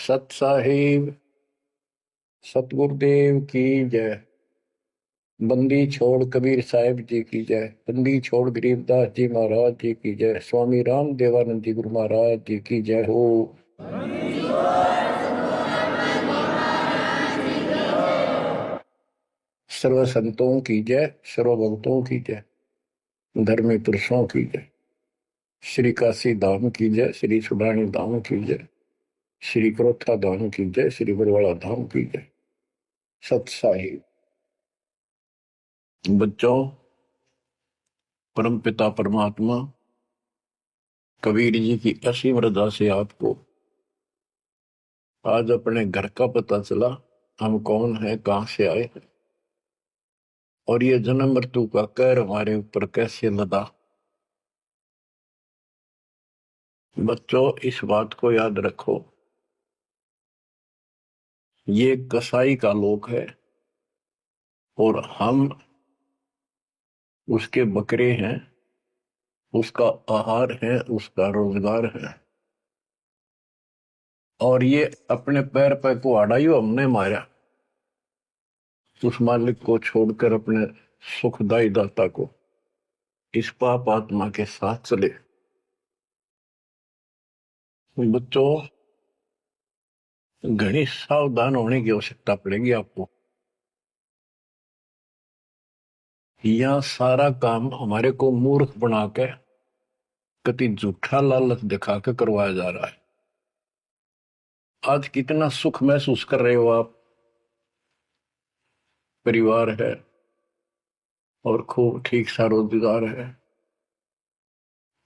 सत साहिब सतगुरुदेव की जय। बंदी छोड़ कबीर साहिब जी की जय। बंदी छोड़ गरीबदास जी महाराज जी की जय। स्वामी राम देवानंद जी गुरु महाराज जी की जय हो। सर्व संतों की जय, सर्व भक्तों की जय, धर्मी पुरुषों की जय। श्री काशी धाम की जय, श्री सुडानी धाम की जय, श्री क्रोथा धाम की जय, श्री बरवाड़ा धाम की जय। सत साहिब बच्चों, परम पिता परमात्मा कबीर जी की असीम रजा से आपको आज अपने घर का पता चला। हम कौन है, कहां से आए हैं और ये जन्म मृत्यु का कहर हमारे ऊपर कैसे लदा। बच्चों, इस बात को याद रखो, ये कसाई का लोक है और हम उसके बकरे हैं, उसका आहार है, उसका रोजगार है। और ये अपने पैर पे कुहाड़ा ही हमने मारा, उस मालिक को छोड़कर अपने सुखदाई दाता को इस पाप आत्मा के साथ चले। बच्चों, घनी सावधान होने की आवश्यकता पड़ेगी आपको। यह सारा काम हमारे को मूर्ख बना के कति झूठा लालच दिखा के करवाया जा रहा है। आज कितना सुख महसूस कर रहे हो आप, परिवार है और खूब ठीक सा रोजगार है,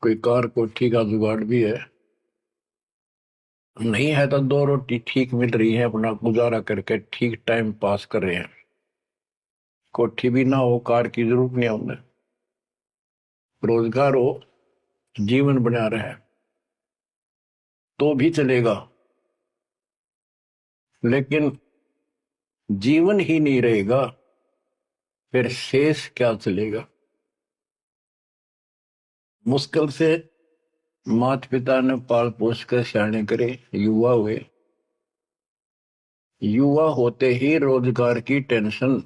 कोई कार को ठीक का जुगाड़ भी है, नहीं है तो दो रोटी ठीक मिल रही है, अपना गुजारा करके ठीक टाइम पास कर रहे हैं। कोठी भी ना हो, कार की जरूरत नहीं है उन्हें, रोजगार हो, जीवन बना रहे तो भी चलेगा। लेकिन जीवन ही नहीं रहेगा, फिर शेष क्या चलेगा। मुश्किल से माता पिता ने पाल पोस कर सियाने करे, युवा हुए, युवा होते ही रोजगार की टेंशन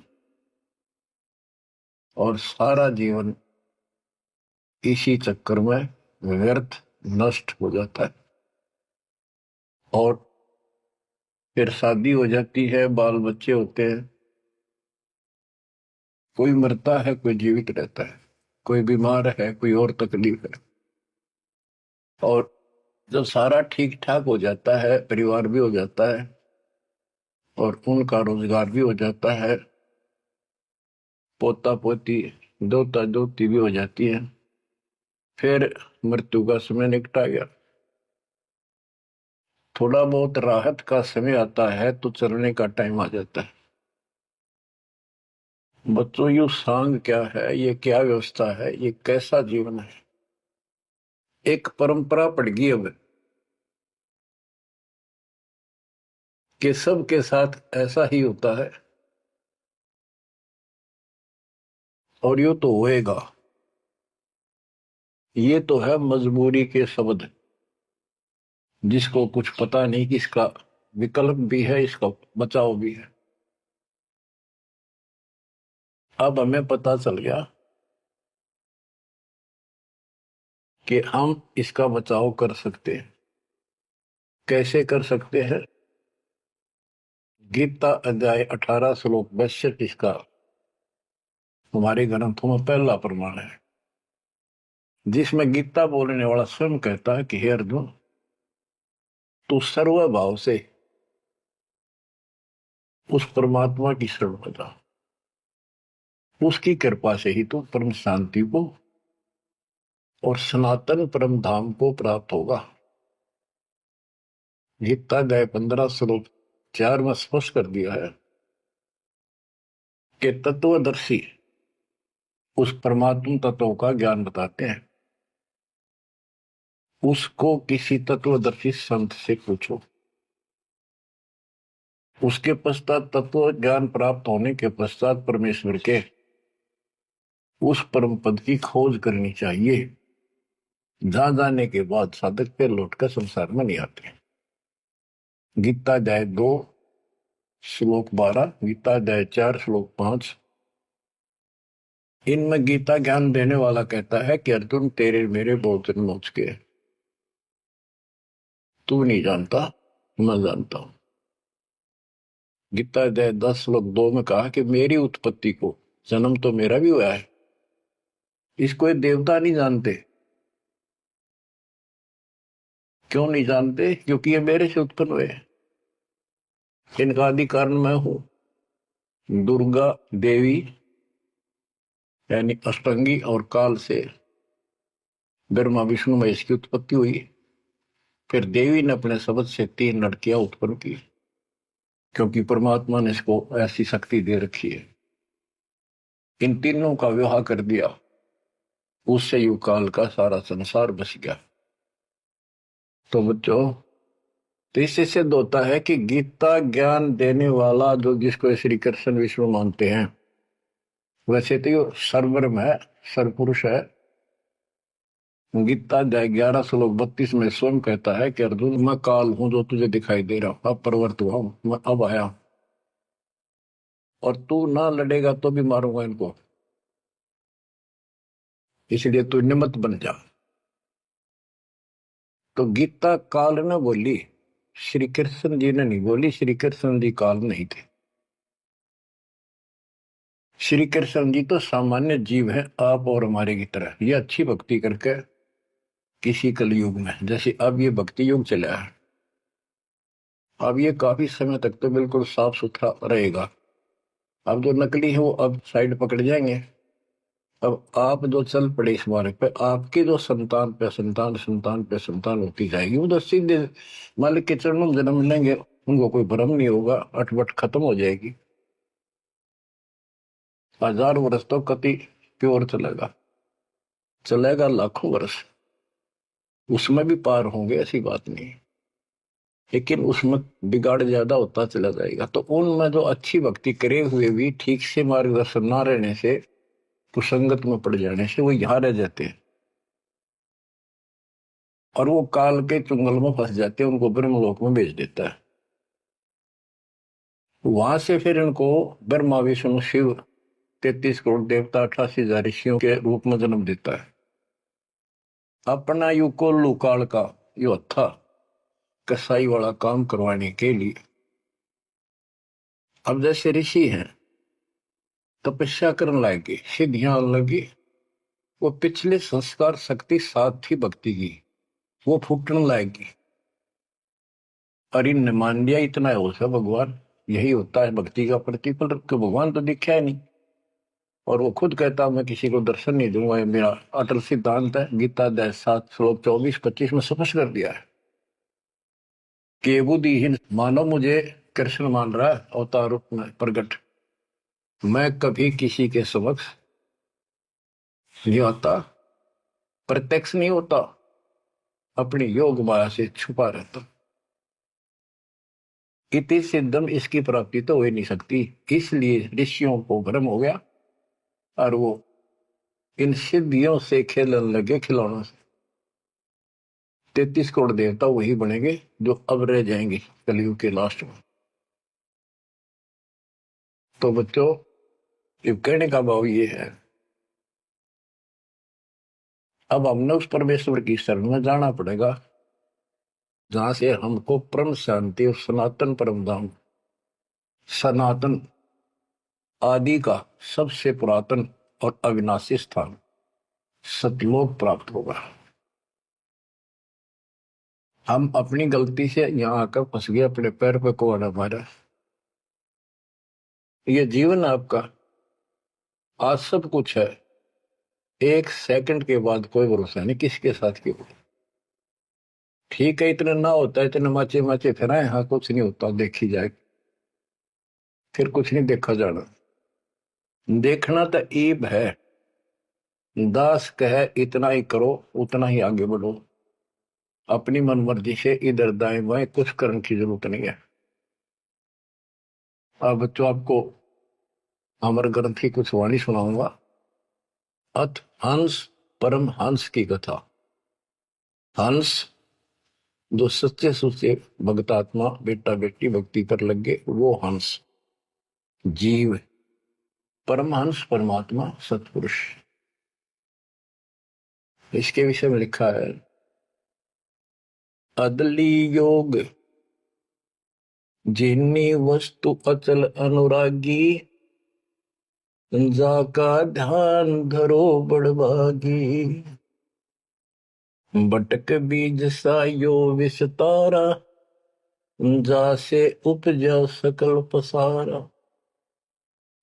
और सारा जीवन इसी चक्कर में व्यर्थ नष्ट हो जाता है। और फिर शादी हो जाती है, बाल बच्चे होते हैं, कोई मरता है, कोई जीवित रहता है, कोई बीमार है, कोई और तकलीफ है। और जब सारा ठीक ठाक हो जाता है, परिवार भी हो जाता है और उनका रोजगार भी हो जाता है, पोता पोती दोता दोती भी हो जाती है, फिर मृत्यु का समय निकटा गया। थोड़ा बहुत राहत का समय आता है तो चलने का टाइम आ जाता है। बच्चों, यू सांग क्या है, ये क्या व्यवस्था है, ये कैसा जीवन है। एक परंपरा पड़ गई अब कि सबके साथ ऐसा ही होता है और यो तो होएगा। ये तो है मजबूरी के शब्द, जिसको कुछ पता नहीं कि इसका विकल्प भी है, इसका बचाव भी है। अब हमें पता चल गया कि हम इसका बचाव कर सकते हैं। कैसे कर सकते हैं? गीता अध्याय 18 श्लोक 62 इसका हमारे ग्रंथों में पहला प्रमाण है, जिसमें गीता बोलने वाला स्वयं कहता है कि हे अर्जुन, तू सर्व भाव से उस परमात्मा की शरण में जा, उसकी कृपा से ही तू परम शांति को और सनातन परम धाम को प्राप्त होगा। गीता अध्याय 15 श्लोक 4 में स्पष्ट कर दिया है कि तत्वदर्शी उस परमात्मा तत्व का ज्ञान बताते हैं। उसको किसी तत्वदर्शी संत से पूछो। उसके पश्चात तत्व ज्ञान प्राप्त होने के पश्चात परमेश्वर के उस परम पद की खोज करनी चाहिए, जहां जाने के बाद साधक पे लौटकर संसार में नहीं आते। गीता अध्याय 2 श्लोक 12, गीता अध्याय 4 श्लोक 5। इनमें गीता ज्ञान देने वाला कहता है कि अर्जुन तेरे मेरे बहुत दिन हो चुके हैं, तू नहीं जानता, मैं जानता हूं। गीता अध्याय 10 श्लोक 2 में कहा कि मेरी उत्पत्ति को, जन्म तो मेरा भी हुआ है, इसको ये देवता नहीं जानते। क्यों नहीं जानते? क्योंकि ये मेरे से उत्पन्न हुए हैं, इनका आदि कारण मैं हूं। दुर्गा देवी यानी अष्टंगी और काल से ब्रह्मा विष्णु महेश की उत्पत्ति हुई। फिर देवी ने अपने शब्द से 3 लड़कियां उत्पन्न की, क्योंकि परमात्मा ने इसको ऐसी शक्ति दे रखी है। इन तीनों का विवाह कर दिया, उससे युग काल का सारा संसार बच गया। तो बच्चों, तो इससे सिद्ध होता है कि गीता ज्ञान देने वाला जो, जिसको श्री कृष्ण विष्णु मानते हैं, वैसे तो ये सर्वब्रह्म है, सर्वपुरुष है। गीता अध्याय 11 श्लोक 32 में स्वयं कहता है कि अर्जुन मैं काल हूं जो तुझे दिखाई दे रहा हूं, अब प्रवर्त हुआ हूं, मैं अब आया हूं, और तू ना लड़ेगा तो भी मारूंगा इनको, इसलिए तू निमित्त बन जा। तो गीता काल ने बोली, श्री कृष्ण जी ने नहीं बोली। श्री कृष्ण जी काल नहीं थे। श्री कृष्ण जी तो सामान्य जीव है, आप और हमारे की तरह। ये अच्छी भक्ति करके किसी कलयुग में, जैसे अब ये भक्ति युग चला है, अब ये काफी समय तक तो बिल्कुल साफ सुथरा रहेगा। अब जो नकली है वो अब साइड पकड़ जाएंगे। अब आप जो चल पड़े इस मार्ग पे, आपकी जो संतान पे संतान संतान पे संतान होती जाएगी, वो तो सीधे मालिक के चरणों में जन्म लेंगे, उनको कोई भ्रम नहीं होगा, अटवट खत्म हो जाएगी। 1000 वर्ष तो कति प्योर चलेगा, चलेगा लाखों वर्ष, उसमें भी पार होंगे, ऐसी बात नहीं। लेकिन उसमें बिगाड़ ज्यादा होता चला जाएगा। तो उनमें जो अच्छी भक्ति करे हुए भी ठीक से मार्गदर्शन ना रहने से, कुसंगत में पड़ जाने से, वो यहाँ रह जाते हैं और वो काल के चुंगल में फंस जाते हैं, उनको ब्रह्मलोक में भेज देता है। वहां से फिर इनको ब्रह्मा विष्णु शिव 33 करोड़ देवता 88,000 ऋषियों के रूप में जन्म देता है। अपना युग को लुकाल का यो था कसाई वाला काम करवाने के लिए। अब जैसे ऋषि हैं, तपस्या करने लगे, सिद्धियां लगी, वो पिछले संस्कार शक्ति साथ थी भक्ति की, वो फूटने लगेगी। और इन मान लिया इतना हो सा भगवान, यही होता है भक्ति का प्रतिफल, कि भगवान तो दिखा है नहीं। और वो खुद कहता मैं किसी को दर्शन नहीं दूंगा, ये मेरा अटल सिद्धांत है। गीता अध्याय 7 श्लोक 24-25 में स्पष्ट कर दिया है कि बुद्धिहीन मानव मुझे कृष्ण मान रहा है अवतार रूप में प्रकट, मैं कभी किसी के समक्ष नहीं आता, प्रत्यक्ष नहीं होता, अपनी योग माया से छुपा रहता। इति सिद्धम, इसकी प्राप्ति तो हो ही नहीं सकती। इसलिए ऋषियों को भ्रम हो गया और वो इन सिद्धियों से खेलने लगे, खिलौनों से। 33 करोड़ देवता वही बनेंगे जो अब रह जाएंगे कलयुग के लास्ट में। तो बच्चों, ये कहने का भाव ये है, अब हमने उस परमेश्वर की शरण में जाना पड़ेगा जहां से हमको परम शांति और सनातन परम धाम, सनातन आदि का सबसे पुरातन और अविनाशी स्थान सतलोक प्राप्त होगा। हम अपनी गलती से यहां आकर फंस गए, अपने पैर पे कुआं मारा। ये जीवन आपका, आज सब कुछ है, 1 सेकंड के बाद कोई भरोसा नहीं किसके साथ क्यों। ठीक है, इतना ना होता है, इतने माचे माचे फिराए, हाँ कुछ नहीं होता, देखी जाए, फिर कुछ नहीं देखा जाना। देखना तो ईब है, दास कहे इतना ही करो, उतना ही आगे बढ़ो, अपनी मनमर्जी से इधर दाएं बाएं कुछ करने की जरूरत नहीं है। अब बच्चों, आपको अमर ग्रंथ की कुछ वाणी सुनाऊंगा। अथ हंस परम हंस की कथा। हंस जो सच्चे सुच्चे भक्तात्मा बेटा बेटी भक्ति कर लगे वो हंस जीव परमहंस परमात्मा सतपुरुष। इसके विषय में लिखा है अदली योग जिन्नी वस्तु अचल अनुरागी जाका ध्यान धरो बड़भागी बटक बीज सायो विस्तारा जासे उपजा सकल पसारा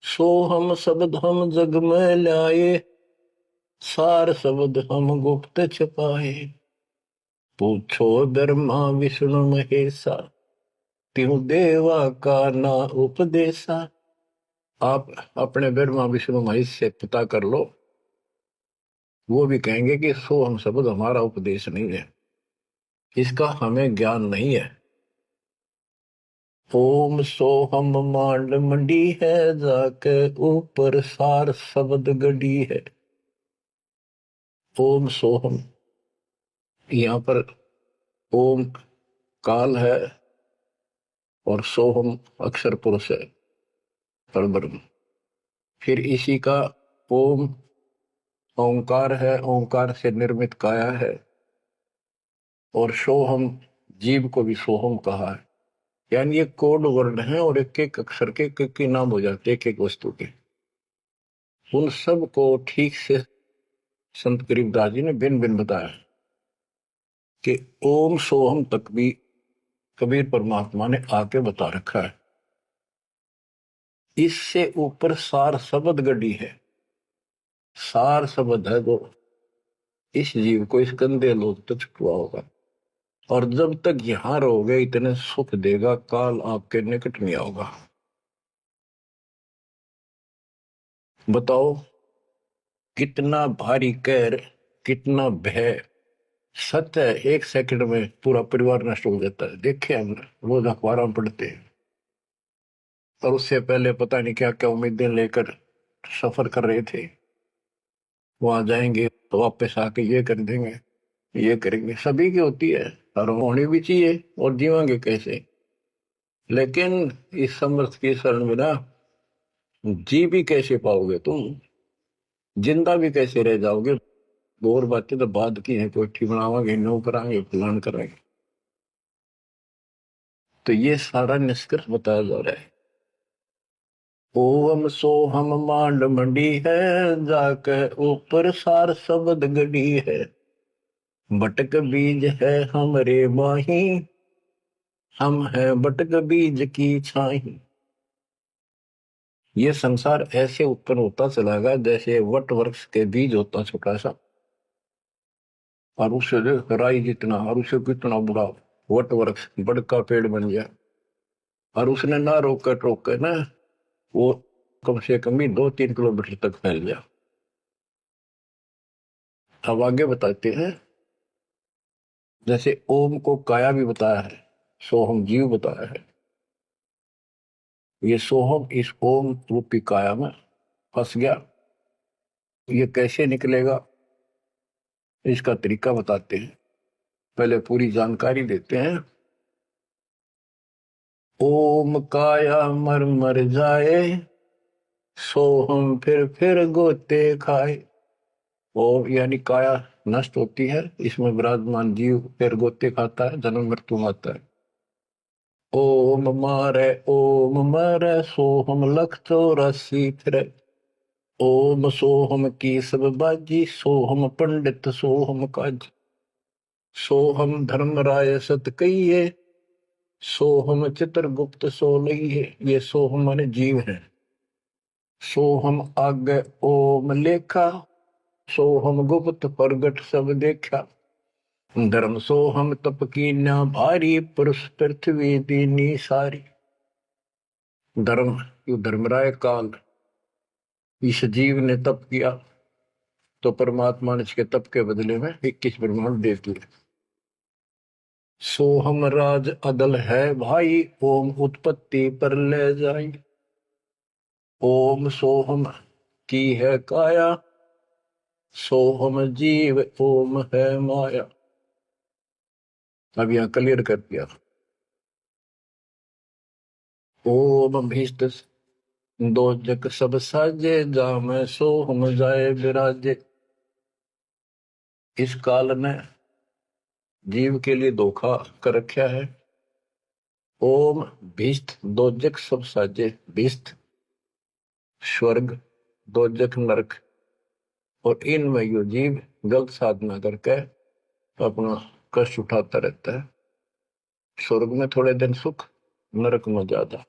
सो हम शब्द हम जग में लाए सार शब्द हम गुप्त छपाए पूछो ब्रह्मा विष्णु महेशा त्यों देवा का ना उपदेशा। आप अपने ब्रह्मा विष्णु महेश से पता कर लो, वो भी कहेंगे कि सो हम शब्द हमारा उपदेश नहीं है, इसका हमें ज्ञान नहीं है। ओम सोहम मांड मंडी है जाके ऊपर सार शब्द गड़ी है। ओम सोहम, यहाँ पर ओम काल है और सोहम अक्षर पुरुष है परब्रह्म। फिर इसी का ओम ओंकार है, ओंकार से निर्मित काया है और सोहम जीव को भी सोहम कहा है। यानी ये कोड वर्ण है और एक एक अक्षर के एक नाम हो जाते एक एक वस्तु के। उन सब को ठीक से संत गरीबदास जी ने भिन्न भिन्न बताया कि ओम सोहम तक भी कबीर परमात्मा ने आके बता रखा है। इससे ऊपर सार शब्द गढ़ी है। सार शब्द है जो इस जीव को इस गंदे लोक तक छुआ होगा और जब तक यहां रहोगे इतने सुख देगा, काल आपके निकट नहीं आओगा। बताओ कितना भारी कहर, कितना भय। सत्य है, एक सेकंड में पूरा परिवार नष्ट हो जाता है। देखे हम रोज अखबार में पढ़ते हैं और उससे पहले पता नहीं क्या क्या उम्मीदें लेकर सफर कर रहे थे। वहां जाएंगे तो वापस आके ये कर देंगे, ये करेंगे। सभी की होती है और होनी भी चाहिए, और जीवांगे कैसे। लेकिन इस समर्थ की शरण में ना जी भी कैसे पाओगे तुम, जिंदा भी कैसे रह जाओगे। और बातें तो बाद की है, कोठी बनावांगे, नो करांगे, फलान करांगे। तो ये सारा निष्कर्ष बताया जा रहा है। ओम सोहम मांड मंडी है जाके ऊपर सार शब्द गढ़ी है बटक बीज है हमरे माही हम है बटक बीज की छाही। ये संसार ऐसे उत्पन्न होता चला गया जैसे वट वृक्ष के बीज होता छोटा सा, और उससे राई जितना, और उससे कितना बड़ा वट वृक्ष बड़का पेड़ बन गया। और उसने ना रोक कर ना वो कम से कम भी 2-3 किलोमीटर तक फैल गया। अब आगे बताते हैं, जैसे ओम को काया भी बताया है, सोहम जीव बताया है। ये सोहम इस ओम रूपी काया में फंस गया, ये कैसे निकलेगा इसका तरीका बताते हैं। पहले पूरी जानकारी देते हैं। ओम काया मर मर जाए सोहम फिर गोते खाए। ओम यानी काया नष्ट होती है, इसमें विराजमान जीव फिर गोते खाता है, जन्म मृत्यु आता है। ओम मारे सोहम लख 84 फिरे। ओम सोहम की सब बाजी सोहम पंडित सोहम काज। सोहम धर्म राय सत कहिए सोहम चित्रगुप्त सो लइए। ये सोहम माने जीव है। सोहम आगे ओम लेखा सोहम गुप्त प्रगट सब देखा। धर्म सोहम तप की ना भारी पुरुष पृथ्वी दीनी सारी। धर्म धर्मराय काल इस जीव ने तप किया तो परमात्मा ने इसके तप के बदले में 21 ब्रह्मांड दे दिए। सोहम राज अदल है भाई ओम उत्पत्ति पर ले जाए। ओम सोहम की है काया सोहम जीव ओम है माया। अब यहाँ क्लियर कर दिया। ओम भीष्ट दो जग सब साजे, जाम सो हम जाए विराजे। इस काल ने जीव के लिए धोखा कर रखा है। ओम भीष्ट दोजक सब साजे। भीष्ट स्वर्ग, दोजक नरक, और इनमें यो जीव गलत साधना करके अपना कष्ट उठाता रहता है। स्वर्ग में थोड़े दिन सुख, नरक में ज्यादा।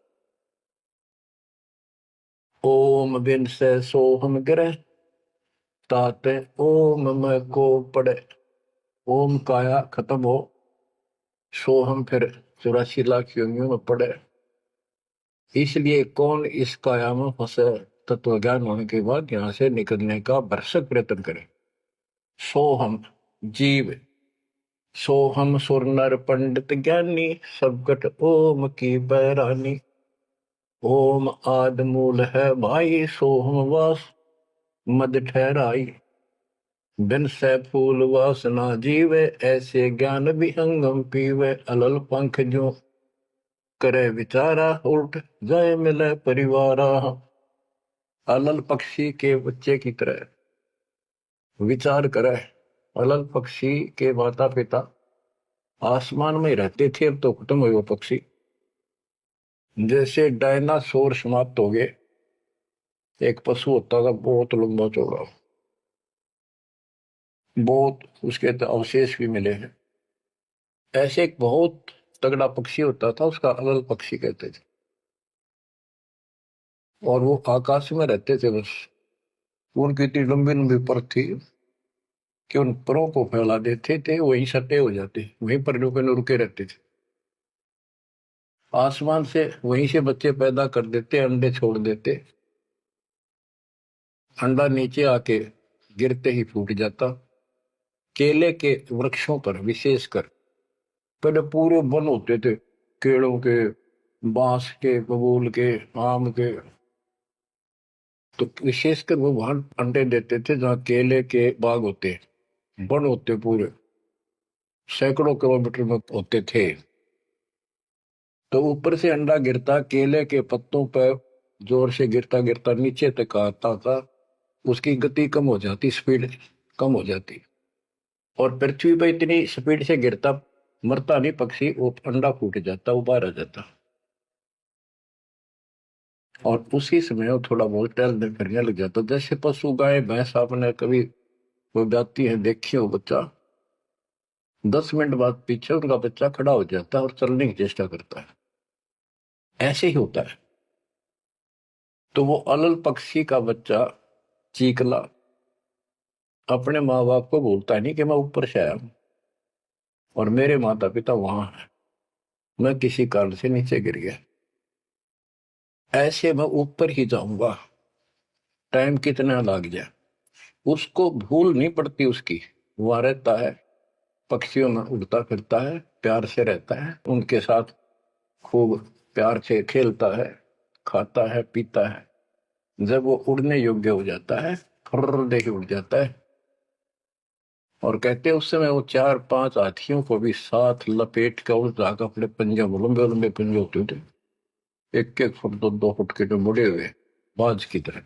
ओम बिन से सोहम गिरे, ताते ओम में को पड़े। ओम काया खत्म हो, सोहम फिर 84 लाख योनियों में पड़े। इसलिए कौन इस काया में फंसे, तत्व ज्ञान होने के बाद यहां से निकलने का भरसक प्रयत्न करे। सोहम जीव, सोहम सुर नर पंडित ज्ञानी, सबकट ओम की बैरानी। ओम आद मूल है भाई, सोहम वास मद ठहराई। बिन से फूल वासना जीवे, ऐसे ज्ञान विहंगम पीवे। अलल पंख जो करे विचारा, उल्ट जाए मिले परिवारा। अलल पक्षी के बच्चे की तरह विचार करे। अलल पक्षी के माता पिता आसमान में रहते थे, अब तो खत्म हुए वो पक्षी। जैसे डायनासोर समाप्त हो गए। एक पशु होता था बहुत लंबा चौड़ा, बहुत उसके तो अवशेष भी मिले हैं। ऐसे एक बहुत तगड़ा पक्षी होता था, उसका अलल पक्षी कहते थे। और वो आकाश में रहते थे बस। उनकी इतनी लंबी लंबी पर थी कि उन परों को फैला देते थे, वहीं सटे हो जाते, वहीं पर रुके रहते थे। आसमान से वहीं से बच्चे पैदा कर देते, अंडे छोड़ देते। अंडा नीचे आके गिरते ही फूट जाता। केले के वृक्षों पर विशेषकर पहले पूरे वन होते थे, केलों के, बांस के, बबूल के, आम के। तो विशेषकर वो वहां अंडे देते थे जहाँ केले के बाग होते, वन होते पूरे, सैकड़ों किलोमीटर में होते थे। तो ऊपर से अंडा गिरता, केले के पत्तों पर जोर से गिरता गिरता नीचे तक आता था। उसकी गति कम हो जाती, स्पीड कम हो जाती, और पृथ्वी पर इतनी स्पीड से गिरता, मरता नहीं पक्षी, वो अंडा फूट जाता, वो बाहर आ जाता। और उसी समय वो थोड़ा बहुत टहलने फिरने लग जाता। जैसे पशु गाय भैंस आपने कभी वो जाती है देखी हो, बच्चा 10 मिनट बाद पीछे उनका बच्चा खड़ा हो जाता है और चलने की चेष्टा करता है। ऐसे ही होता है। तो वो अलल पक्षी का बच्चा चीकला अपने माँ बाप को बोलता नहीं कि मैं ऊपर से आया हूं और मेरे माता पिता वहां है, मैं किसी कारण से नीचे गिर गया, ऐसे मैं ऊपर ही जाऊंगा, टाइम कितना लग जाए। उसको भूल नहीं पड़ती उसकी। वहां रहता है, पक्षियों में उड़ता फिरता है, प्यार से रहता है, उनके साथ खूब प्यार से खेलता है, खाता है, पीता है। जब वो उड़ने योग्य हो जाता है, फर्र दे के उड़ जाता है। और कहते हैं उस समय वो 4-5 हाथियों को भी साथ लपेट कर उस जाकर अपने पंजे, लंबे लंबे पंजे होते थे, 1-1 फुट 2-2 फुट के, जो मुड़े हुए बाज की तरह,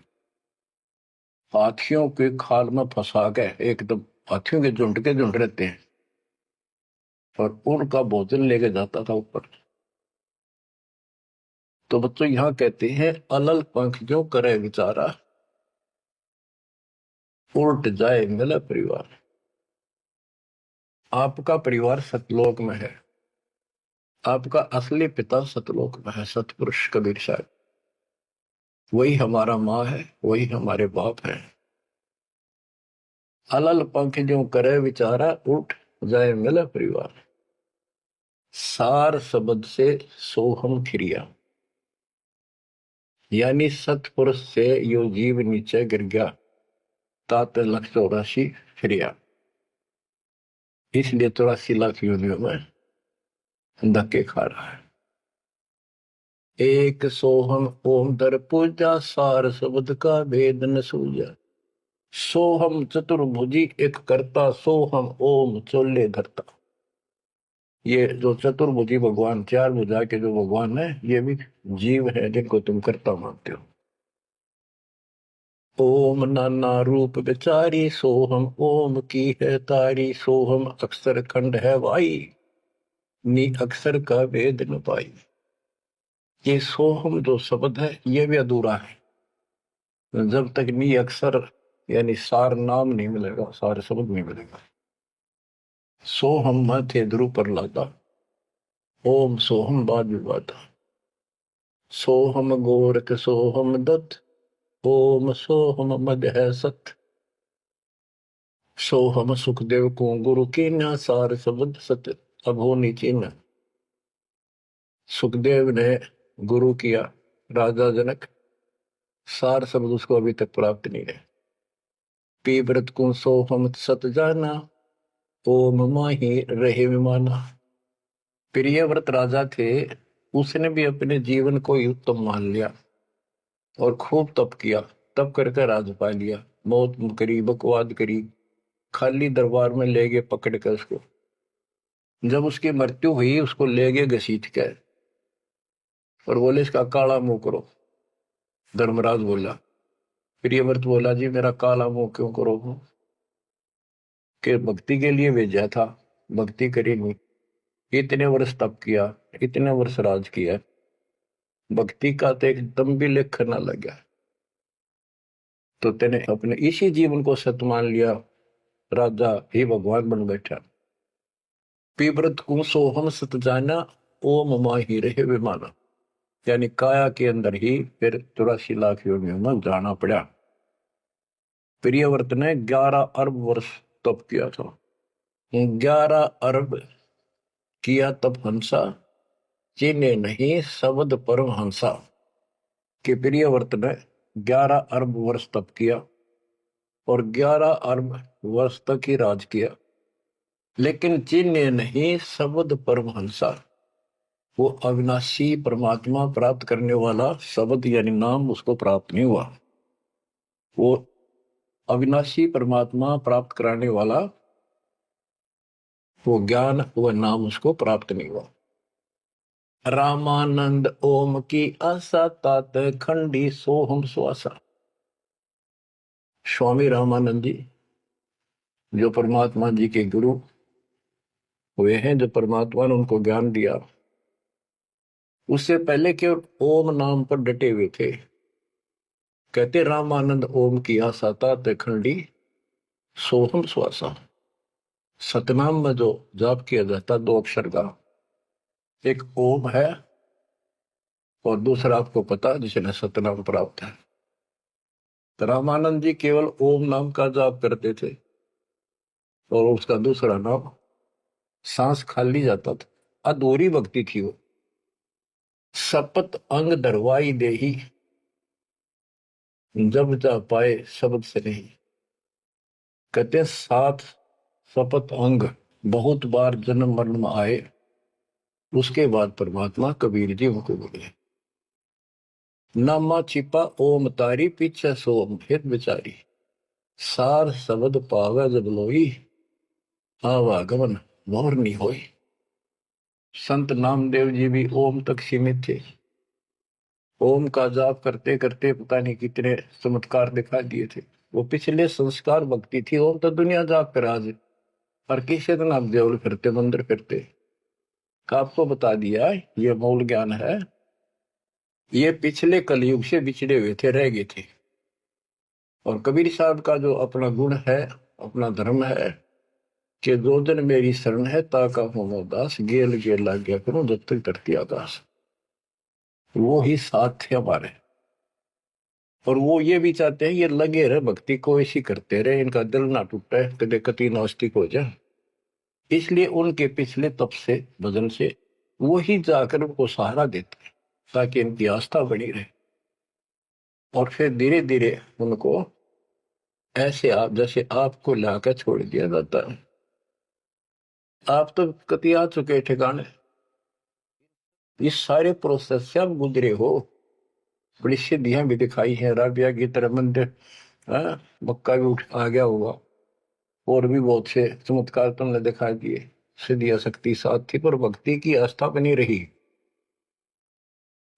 हाथियों के खाल में फंसा के एकदम। हाथियों के झुंड रहते हैं, और उनका भोजन लेके जाता था ऊपर। तो बच्चों यहाँ कहते हैं अलल पंख जो करे विचारा, उल्ट जाए मिला परिवार। आपका परिवार सतलोक में है, आपका असली पिता सतलोक में है, सतपुरुष कबीर साहब। वही हमारा माँ है, वही हमारे बाप है। अलल पंख जो करे विचारा, उठ जाए मिला परिवार। सार शब्द से सोहम क्रिया, यानी सतपुरुष से यो जीव नीचे गिर गया, तात 184 क्रिया। इसलिए 84 लाख योनियों में धक्के खा रहा है। एक सोहम ओम दर पूजा, सार शब्द का भेद न सूझा। सोहम चतुर्भुजी एक करता, सोहम ओम चोले धरता। ये जो चतुर्भुजी भगवान, चार भुजा के जो भगवान है, ये भी जीव है जिनको तुम कर्ता मानते हो। ओम नाना रूप विचारी सोहम, ओम की है तारी सोहम, अक्षर खंड है वाई, नी अक्षर का वेद न पाई। ये सोहम जो शब्द है ये भी अधूरा है। जब तक नी अक्षर यानी सार नाम नहीं मिलेगा, सार शब्द नहीं मिलेगा। सोहम माथे ध्रुव पर लाता, ओम सोहम बाद विवादा, सोहम गोरख सोहम दत्त, ओम सोहम मद है सत, सोहम सुखदेव को गुरु की न, सार शब्द सत्य अब हो नीचे न। सुखदेव ने गुरु किया राजा जनक, सार शब्द उसको अभी तक प्राप्त नहीं है। पी व्रत को सोहम सत जाना, ओम माही रहे विमाना। प्रियव्रत राजा थे, उसने भी अपने जीवन को ही उत्तम मान लिया और खूब तप किया। तप करके राज पा लिया, मौत करी, बकवाद करी, खाली दरबार में ले गए पकड़ कर उसको। जब उसकी मृत्यु हुई उसको ले गए घसीट कर और बोले इसका काला मुंह करो। धर्मराज बोला, प्रियव्रत बोला जी मेरा काला मुंह क्यों करो? कि भक्ति के लिए भेजा था, भक्ति करी नहीं, इतने वर्ष तप किया, इतने वर्ष राज किया, भक्ति का तो एकदम भी लेख करना लग गया, तो तेने अपने इसी जीवन को सत मान लिया, राजा ही भगवान बन बैठा। पीव्रत को सोहम सत जाना, ओम माही रहे विमाना। यानी काया के अंदर ही फिर 84 लाख योनियों में जाना पड़ा। प्रियव्रत ने 11 अरब वर्ष तप किया था। 11 अरब किया तप हंसा, चिन्हे नहीं शब्द परम हंसा। कि प्रियव्रत ने 11 अरब वर्ष तप किया और 11 अरब वर्ष तक ही राज किया, लेकिन चिन्हे नहीं शब्द परम हंसा। वो अविनाशी परमात्मा प्राप्त करने वाला शब्द यानी नाम उसको प्राप्त नहीं हुआ। वो अविनाशी परमात्मा प्राप्त कराने वाला वो ज्ञान, वो नाम उसको प्राप्त नहीं हुआ। रामानंद ओम की आशा, तात खंडी सोहम स्वासा। स्वामी रामानंद जी जो परमात्मा जी के गुरु हुए हैं, जो परमात्मा ने उनको ज्ञान दिया, उससे पहले के ओम नाम पर डटे हुए थे। कहते रामानंद ओम की आशा, तात खंडी सोहम स्वासा। सतनाम में जो जाप किया जाता 2 अक्षर का, एक ओम है और दूसरा आपको पता जिसने सतनाम प्राप्त है। तो रामानंद जी केवल ओम नाम का जाप करते थे और उसका दूसरा नाम सांस खाली जाता था, अधूरी भक्ति थी वो। शपथ अंग दरवाई देही, जब जा पाए शब्द से नहीं। कहते 7 शपथ अंग बहुत बार जन्म मरण में आए, उसके बाद परमात्मा कबीर जी उनको बोले। नामा छिपा ओम तारी, पीछे सोम हित विचारी। सार शब्द पावे जब लोई, आवागमन मोर नहीं होई। संत नामदेव जी भी ओम तक सीमित थे। ओम का जाप करते करते पता नहीं कितने चमत्कार दिखा दिए थे। वो पिछले संस्कार भक्ति थी। ओम तो दुनिया जाप कर आज, और किसी दिन आप देवल फिरते, मंदिर फिरते। आपको बता दिया ये मूल ज्ञान है। ये पिछले कलयुग से बिछड़े हुए थे, रह गए थे। और कबीर साहब का जो अपना गुण है, अपना धर्म है कि दो दिन मेरी शरण है, ताका हो दास, गेल गेल लाग गया करूं जब तक धरती आकाश। वो ही साथ थे हमारे। और वो ये भी चाहते हैं ये लगे रहे भक्ति को, ऐसी करते रहे, इनका दिल ना टूटे, कदे कति नास्तिक हो जाए। इसलिए उनके पिछले तप से, भजन से वो ही जाकर उनको सहारा देते हैं ताकि इनकी आस्था बनी रहे। और फिर धीरे धीरे उनको ऐसे आप जैसे आपको लाकर छोड़ दिया जाता है। आप तो कति आ चुके ठिकाने, इस सारे प्रोसेस से आप गुजरे हो। बड़ी सिद्धियां भी दिखाई हैं, राबिया की तरह मंदिर, मक्का भी उठ आ गया होगा, और भी बहुत से चमत्कार तुमने दिखा दिए। सिद्धि शक्ति साथ थी पर भक्ति की आस्था बनी रही,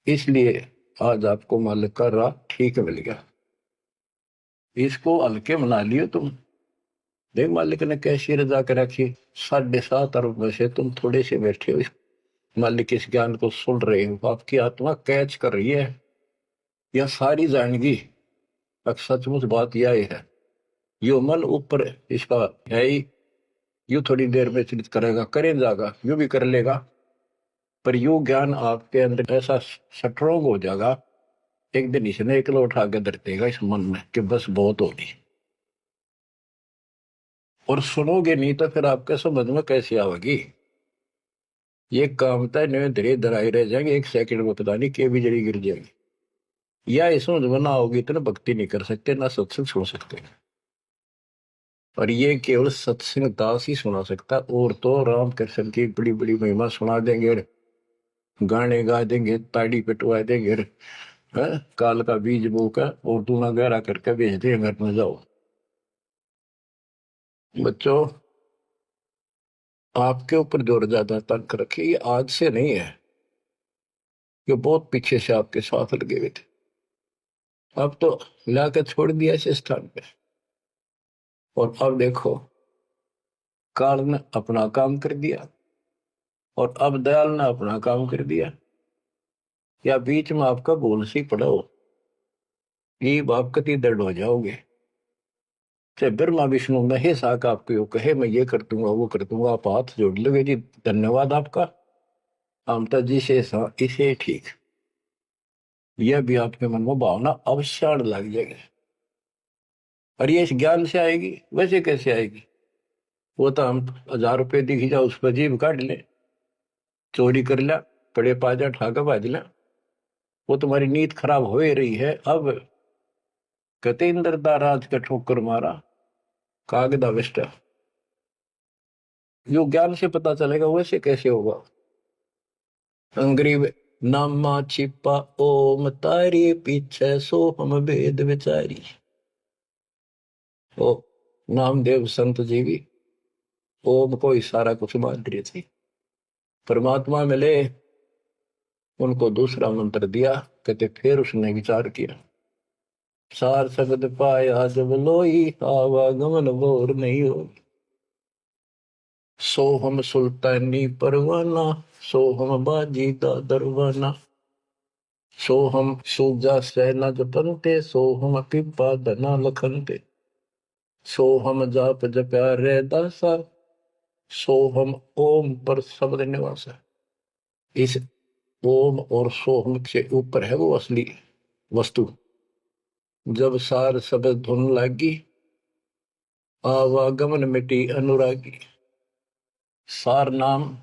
इसलिए आज आपको मालिक का राह ठीक मिल गया। इसको हल्के बना लियो तुम। देख मालिक ने कैसी रजा कर रखी, 7.5 अरब में से तुम थोड़े से बैठे हो, मालिक इस ज्ञान को सुन रहे हो, आपकी आत्मा कैच कर रही है, यह सारी जानगी। अब सचमुच बात यह है, यो मन ऊपर इसका है ही, यू थोड़ी देर में चित करेगा, करे जाएगा, यू भी कर लेगा, पर यू ज्ञान आपके अंदर ऐसा स्ट्रोंग हो जाएगा, एक दिन इसने एक उठा के धर देगा इस मन में कि बस बहुत होगी। और सुनोगे नहीं तो फिर आपके समझ में कैसे आवेगी। ये काम था नहीं, धीरे धराई रह जाएंगे, 1 सेकंड में पता नहीं के भी जड़ी गिर जाएगी। या इस समझ में ना होगी तो ना भक्ति नहीं कर सकते, ना सत्संग सुन सकते। और ये केवल सत्संग दास ही सुना सकता, और तो राम कृष्ण की बड़ी बड़ी महिमा सुना देंगे, गाने गा देंगे, ताड़ी पिटवा देंगे, काल का बीज बोकर और दूना गहरा करके भेज देंगे, घर में जाओ। बच्चों, आपके ऊपर जो ज्यादा तंक रखे, ये आज से नहीं है, ये बहुत पीछे से आपके साथ लगे हुए थे, अब तो लाकर छोड़ दिया इस स्थान पे। और अब देखो, काल ने अपना काम कर दिया और अब दयाल ने अपना काम कर दिया, या बीच में आपका बोल सी पड़ा हो, ये आप कति दर्द हो जाओगे। चाहे ब्रह्मा विष्णु महेश आका आपको कहे मैं ये कर दूंगा वो कर दूंगा, आप हाथ जोड़ लोगे जी धन्यवाद आपका, ममता जी से इसे ठीक, यह भी आपके मन में भावना अवश्य लग जाएगी। और ये इस ज्ञान से आएगी, वैसे कैसे आएगी? वो तो हम 1000 रुपये दिख जाओ उस पर जीभ काट ले, चोरी कर लिया, पड़े पाजा ठाका बाज लिया, वो तुम्हारी नीयत खराब हो ही रही है। अब कहते इंद्र राज का ठोकर मारा कागदा विष्ट, जो ज्ञान से पता चलेगा वैसे कैसे होगा। अंग्रीब नामा छिपा ओम तारी पीछे सो हम भेद विचारी। ओ नामदेव संत जी भी ओम को ही सारा कुछ मान रही थी, परमात्मा मिले, उनको दूसरा मंत्र दिया, कहते फिर उसने विचार किया, सार शब्द पाया जब लोई, आवागमन बोर नहीं हो। सोहम सुल्तानी परवाना, सोहम बाजी दा दरवाना, सोहम सूजा सेना जपनते, सोहम पिपा धना लखनते, सोहम जाप जप्या रे दासा, सोहम ओम पर शब्द निवास है। इस ओम और सोहम से ऊपर है वो असली वस्तु। जब सार शब्द धुन लागी, आवागमन मिटी अनुरागी। सार नाम,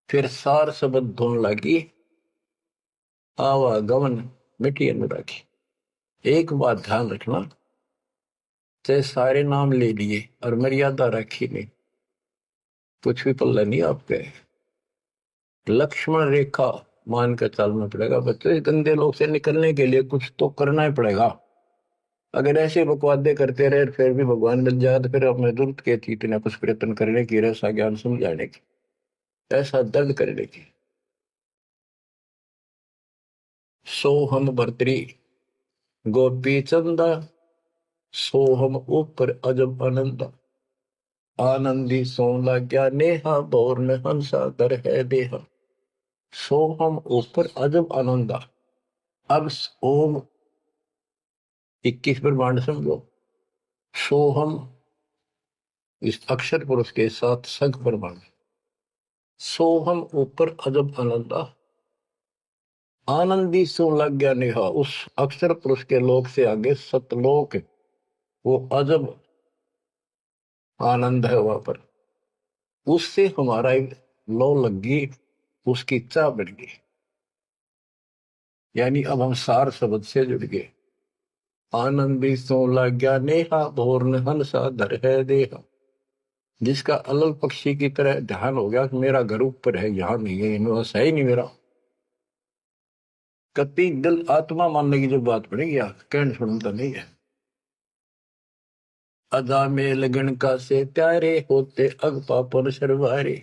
फिर सार शब्द धुन लागी, आवागमन मिटी अनुरागी। एक बात ध्यान रखना, चाहे सारे नाम ले लिए और मर्यादा रखी नहीं, कुछ भी पल्ला नहीं आपके। लक्ष्मण रेखा मान कर चलना पड़ेगा बच्चों, इस गंदे लोग से निकलने के लिए कुछ तो करना ही पड़ेगा। अगर ऐसे बकवादे करते रहे फिर भी भगवान मिल जाए तो फिर हमें जरूरत के थी इतना कुछ प्रयत्न करने की, ऐसा ज्ञान समझाने की, ऐसा दर्द करने की। सोहम भर्तरी गोपी चंदा, सोहम ऊपर अजब आनंदा, आनंदी सोला क्या नेहा, बोर में हंसा दर है देहा। सोहम ऊपर अजब आनंदा। अब ओम 21 ब्रह्मांड समझो, सोहम इस अक्षर पुरुष के साथ संख ब्रह्मांड, सोहम ऊपर अजब आनंदा, आनंदी सो लग गया नेहा, उस अक्षर पुरुष के लोक से आगे सतलोक, वो अजब आनंद है वहां पर, उससे हमारा एक लो लग गई, उसकी चाह बढ़ गई। यानी अब हम सार शब्द से जुड़ गए। आनंदी सो लग गया नेहा, भोर हंसा धर है देहा। जिसका अलग पक्षी की तरह ध्यान हो गया कि मेरा घर ऊपर है, यहां नहीं है, इनवास है ही नहीं मेरा, कति दिल आत्मा मानने की जो बात पड़ेगी कहने सुनता नहीं है। अदा में लगन का से त्यारे होते अग पापन शर्वारे।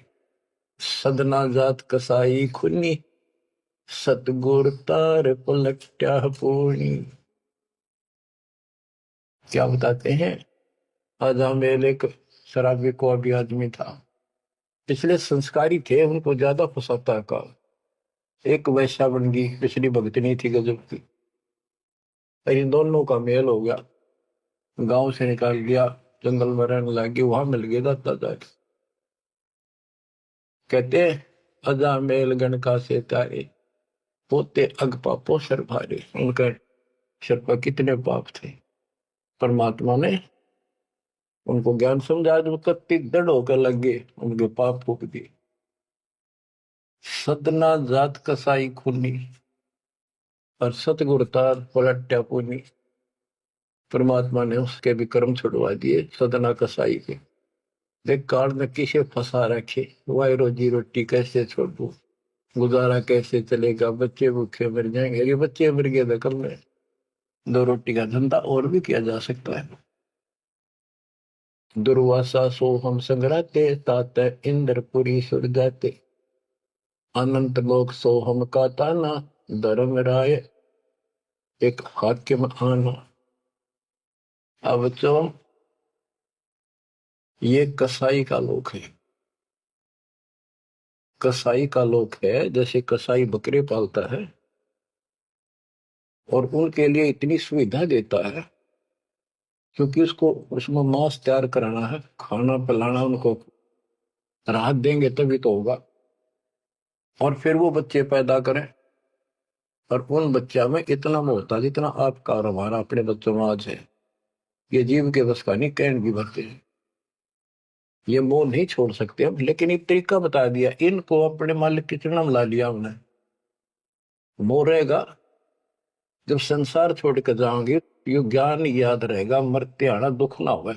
सदना जात कसाई खुनी सतगुर तार पलट्या पूर्णी। क्या बताते हैं? आजा मेल एक शराबी को अभी आदमी था, पिछले संस्कारी थे, उनको ज्यादा फसाता का। एक वैश्या बन गई, पिछली भक्तनी थी गजब की। इन दोनों का मेल हो गया, गांव से निकाल दिया, जंगल में रहने लगी, वहां मिल गया दाता जाके। कहते अजा मेल गण का से तारे पोते अग पापो सर भारे। उनका सर पर कितने पाप थे, परमात्मा ने उनको ज्ञान समझा, जो कत्ती दृढ़ होकर लग गए, उनके पाप फूक दिए। सदना जात कसाई खूनी और सतगुर तार पलट्या पूनी। परमात्मा ने उसके भी कर्म छुड़वा दिए, सदना कसाई के। देख काल में किसे फंसा रखे, वाई रोजी रोटी कैसे छोड़ू, गुजारा कैसे चलेगा, बच्चे भूखे मर जाएंगे। ये बच्चे मर गए तो कल में दो रोटी का धंधा और भी किया जा सकता है। दुर्वासा सो हम संग्राते तात इंद्रपुरी सुर जाते। अनंत लोक सो हम का ताना धर्म राय एक हाकिम आना। अब बच्चों, ये कसाई का लोक है। कसाई का लोक है, जैसे कसाई बकरे पालता है और उनके लिए इतनी सुविधा देता है, क्योंकि उसको उसमें मांस तैयार कराना है, खाना पिलाना, उनको राहत देंगे तभी तो होगा। और फिर वो बच्चे पैदा करें, और उन बच्चा में इतना मोहताज जितना आपका और हमारा अपने बच्चों में आज है, ये जीव के बस का नहीं, कहने की भरते हैं। ये मोह नहीं छोड़ सकते हम, लेकिन एक तरीका बता दिया, इनको अपने मालिक की चरणों में ला लिया हमने। मोह रहेगा, जब संसार छोड़ कर जाओगे ये ज्ञान याद रहेगा, मरते आना दुख ना होगा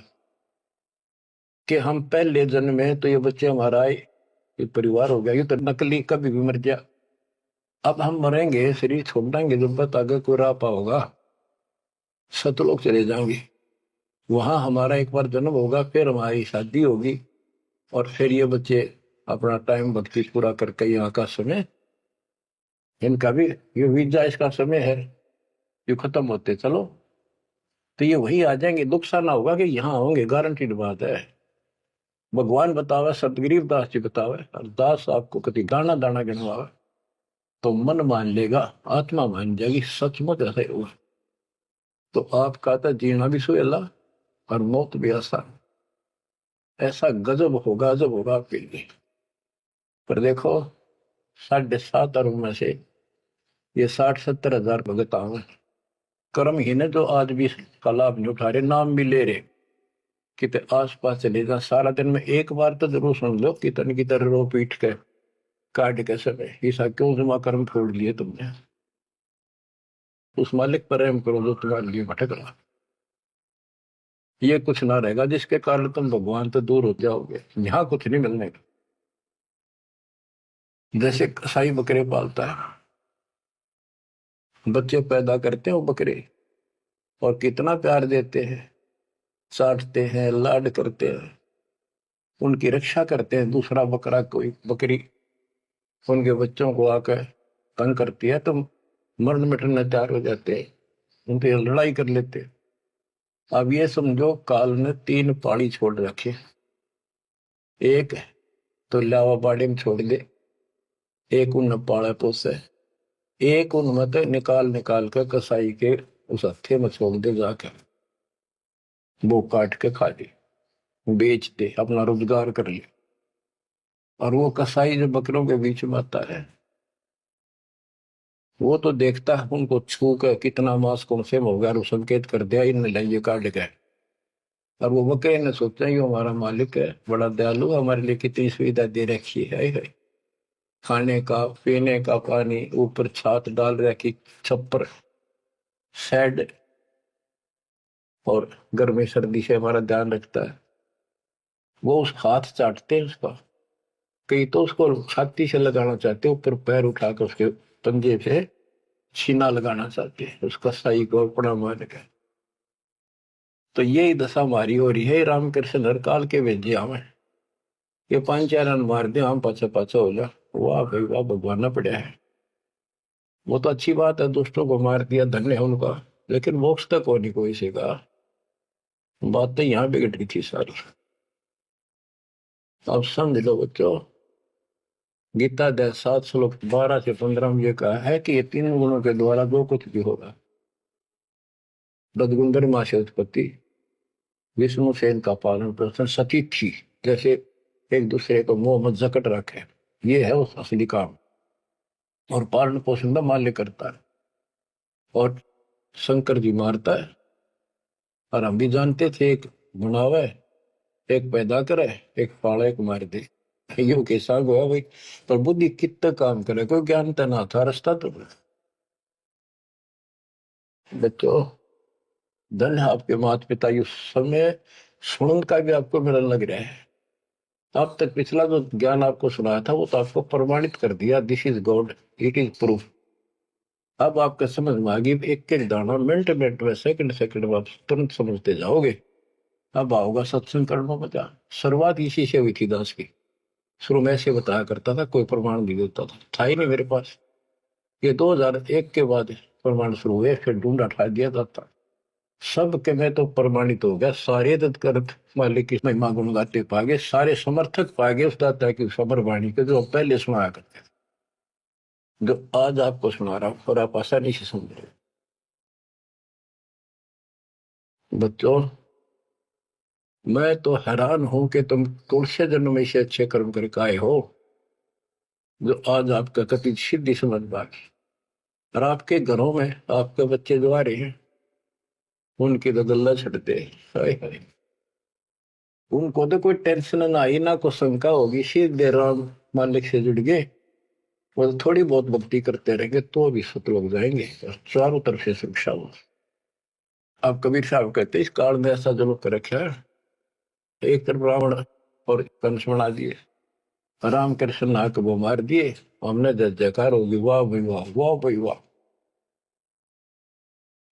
कि हम पहले जन्म में तो ये बच्चे हमारा आए, ये परिवार हो गया, ये तो नकली, कभी भी मर गया। अब हम मरेंगे, शरीर छोड़ देंगे, जब बत आगे कोई राह होगा, सतलोक चले जाएंगे, वहां हमारा एक बार जन्म होगा, फिर हमारी शादी होगी, और फिर ये बच्चे अपना टाइम भक्ति पूरा करके यहाँ का समय, इनका भी ये वीजा इसका समय है, ये खत्म होते चलो तो ये वही आ जाएंगे। दुख सा ना होगा कि यहाँ होंगे, गारंटीड बात है। भगवान बतावे, सतगरीब दास जी बतावे, और दास आपको कभी दाना दाना गिनवावे तो मन मान लेगा, आत्मा मान जाएगी, सचमुच ऐसा ही होगा। तो आपका तो जीना भी सुहेला और मौत भी आसान। ऐसा गजब होगा, गजब होगा आपके लिए। पर देखो, 7.5 अरब में से ये 60-70 हजार भगत आवे, कर्म ही ने जो आज भी का लाभ नहीं उठा रहे, नाम भी ले रहे, कितने आस पास चले जा, सारा दिन में एक बार तो जरूर सुन लो कितन की तरह रो पीट के काट के समय, ऐसा क्यों जमा कर्म छोड़ लिए तुमने। उस मालिक पर रहम करो जो तुम्हारे लिए भटक रहा। ये कुछ ना रहेगा जिसके कारण तुम भगवान तो दूर हो जाओगे, यहाँ कुछ नहीं मिलने का। जैसे कसाई बकरे पालता है, बच्चे पैदा करते हो बकरे, और कितना प्यार देते हैं, चाटते हैं, लाड करते हैं, उनकी रक्षा करते हैं। दूसरा बकरा कोई बकरी उनके बच्चों को आकर तंग करती है तो मरण मिटने तैयार हो जाते हैं, उनसे लड़ाई कर लेते हैं। अब ये समझो, काल ने 3 पाड़ी छोड़ रखे, एक तो लावा बाड़ी में छोड़ दे, एक उन पाड़ा पोसे, एक उन मत निकाल निकाल कर कसाई के उस हत्थे में छोड़ दे, जाकर वो काट के खा ले, बेच दे, अपना रोजगार कर ले। और वो कसाई जो बकरों के बीच में आता है, वो तो देखता है उनको छू कर कितना मांस कौन से हो गया, और संकेत कर दिया इन लाइए काट गए। और वो बकरे ने सोचा ये हमारा मालिक है, बड़ा दयालु, हमारे लिए कितनी सुविधा दे रखी है, खाने का, पीने का पानी, ऊपर छात डाल रखी, छप्पर, शेड, और गर्मी सर्दी से हमारा ध्यान रखता है। वो उस हाथ चाटते हैं उसका, कई तो उसको छाती से लगाना चाहते, ऊपर पैर उठाकर उसके पंजे से सीना लगाना चाहते हैं, उसका साई को अपना मान के। तो यही दशा हमारी हो रही है। रामकृष्ण हर काल के भेजे हमें ये 5-4 रन मार दे, हम पाछे पाछे हो जा, वाह भाई वाह, भगवान ना पड़ा है। वो तो अच्छी बात है, दुष्टों को मार दिया, धन्य है उनका, लेकिन मोक्ष तक हो नहीं कोई से का। बात तो यहाँ बिगड़ गई थी सारी। अब समझ लो बच्चों, गीता अध्याय 7 श्लोक 12 से 15 में ये कहा है कि ये 3 गुणों के द्वारा जो कुछ भी होगा, रजगुंदर मां से उत्पत्ति, विष्णु से इनका पालन पोषण, सती थी, जैसे एक दूसरे को मोह मत जकट रखे, ये है उस असली काम। और पालन पोषण का माल्य करता है, और शंकर जी मारता है। और हम भी जानते थे, एक बनावे, एक पैदा करे, एक पाले, एक मार दे, यो कैसा हुआ भाई। पर बुद्धि कितना काम करे, कोई ज्ञान तो ना था, रास्ता तो बच्चों धन है आपके माता पिता, इस समय सुनन का भी आपको मिलन लग रहा है। अब तक पिछला जो ज्ञान आपको सुनाया था वो तो आपको प्रमाणित कर दिया, this is God, it is proof. अब आपके समझ में आ गई, एक एक दाना मिनट मिनट में, सेकंड सेकंड में आप तुरंत समझते जाओगे। अब आओगा सत्संग करना मजा। शुरुआत इसी से हुई थी दास की। शुरू में ऐसे बताया करता था, कोई प्रमाण नहीं देता था ही नहीं मेरे पास। ये 2001 के बाद प्रमाण शुरू हुए, फिर ढूंढा ठा दिया जाता सब के। मैं तो प्रमाणित हो गया, सारे तत्कर्त मालिक की महिमा गुण गाते पागे, सारे समर्थक पागे उस दाता की समर वाणी के, जो पहले सुनाया करते थे, जो आज आपको सुना रहा हूं, और आप आसानी से समझ रहे बच्चों। मैं तो हैरान हूं कि तुम तुलसी जन्म में से अच्छे कर्म करके आए हो, जो आज आपका कति सिद्धि समझ बाकी। और आपके घरों में आपके बच्चे जो आ रहे हैं, उनकी तो गल्ला छटते, हाय हाय। उनको तो कोई टेंशन ना आई, ना कोई शंका होगी, सीधे राम मालिक से जुड़ गए, वो थोड़ी बहुत भक्ति करते रहेंगे तो भी सत लोग जाएंगे, और चारों तरफ से सुरक्षा हो। अब कबीर साहब कहते इस काल में ऐसा जो कर रखा है, एक तरफ रावण और कंस बना दिए, राम कृष्ण नाक वो मार दिए, हमने जय जयकार होगी, वाह भाई वाह, वाह भाई वाह,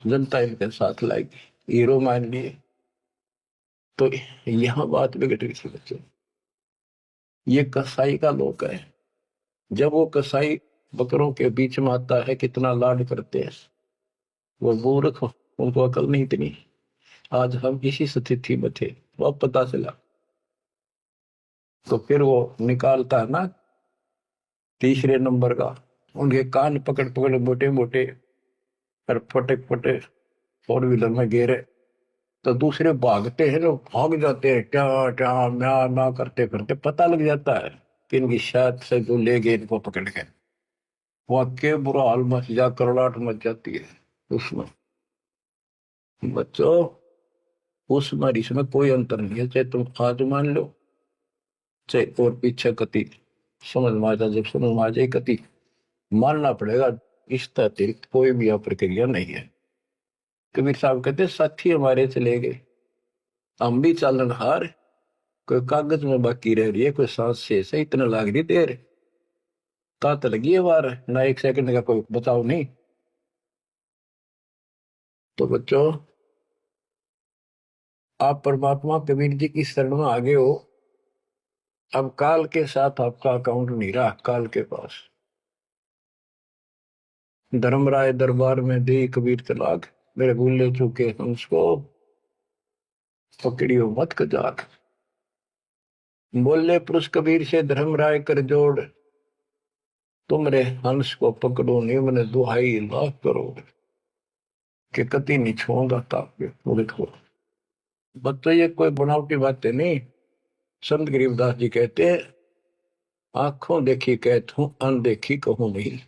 जनता इनके साथ लाएगी, हीरो मान लिए। तो यहाँ बात बिगड़ रही थी बच्चों। ये कसाई का लोक है। जब वो कसाई बकरों के बीच में आता है, कितना लाड करते हैं वो मूर्ख, उनको अकल नहीं इतनी। आज हम इसी स्थिति में थे, वो पता चला। तो फिर वो निकालता है ना तीसरे नंबर का, उनके कान पकड़ पकड़ मोटे मोटे और फटे फटे 4 व्हीलर में घेरे, तो दूसरे भागते हैं, लोग भाग जाते हैं, क्या क्या म्या म्या करते करते, पता लग जाता है कि इनकी शायद से जो ले गए इनको पकड़ के। वाक्य बुरा हाल मच जा, करड़ाहट मच जाती है उसमें बच्चों। उसमें और इसमें कोई अंतर नहीं है, चाहे तुम आज मान लो, चाहे और पीछे कति समझ में आ जाए, जब समझ में आ जाए कति मानना पड़ेगा। इस अतिरिक्त कोई भी प्रक्रिया नहीं है। कबीर साहब कहते साथी हमारे चले गए, हम भी चालन हार, कोई कागज में बाकी रह रही है, कोई सांस से इतना लाग रही देर, तात लगी है बार ना, 1 सेकंड का कोई बचाव नहीं। तो बच्चों, आप परमात्मा कबीर जी की शरण में आगे हो। अब काल के साथ आपका अकाउंट नहीं रहा, काल के पास। धर्मराय दरबार में दे कबीर तलाक, मेरे भूले चुके हंस को पकड़ियो मत कजाक। बोले पुरुष कबीर से धर्मराय कर जोड़, तुमरे हंस को पकड़ो निम्न दुहाई लाख करोड़, के कति नहीं छोड़ा ताके देखो। बच्चों ये कोई बनावटी बातें नहीं। संत गरीबदास जी कहते हैं, आंखों देखी कहता हूं, अनदेखी कहूं नहीं।